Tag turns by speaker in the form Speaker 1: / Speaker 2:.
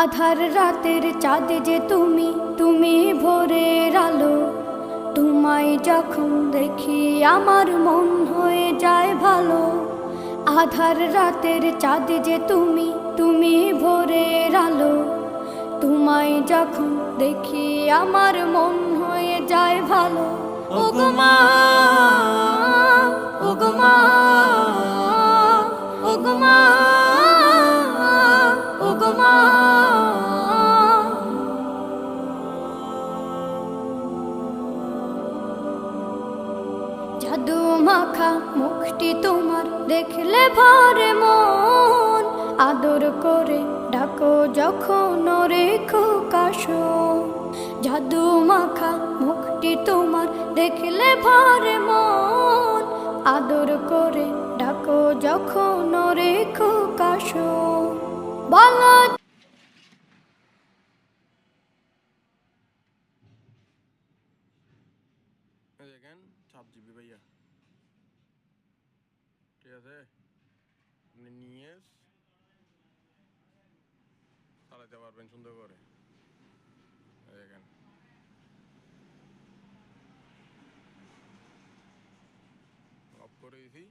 Speaker 1: আধার রাতের চাঁদ যে তুমি, তুমি ভোরের আলো। তোমায় যখন দেখি আমার মন হয়ে যায় ভালো। আধার রাতের চাঁদ যে তুমি, তুমি ভোরের আলো। তোমায় যখন দেখি আমার মন হয়ে যায় ভালো। ওগো মা, ওগো মা, ওগো মা, ওগো মা। জাদু মাখা মুখটি তোমার দেখলে ভরে মন। আদর করে ডাকো যখন রেখো কাশো। জাদু মাখা মুখটি তোমার দেখলে ভরে মন। আদর করে ডাকো যখন রেখো কাশো। বলো
Speaker 2: দেখেন 7 GB ভাইয়া, ঠিক আছে, আপনি নিয়ে চালাতে পারবেন সুন্দর করে। দেখেন অফ করে দিছি।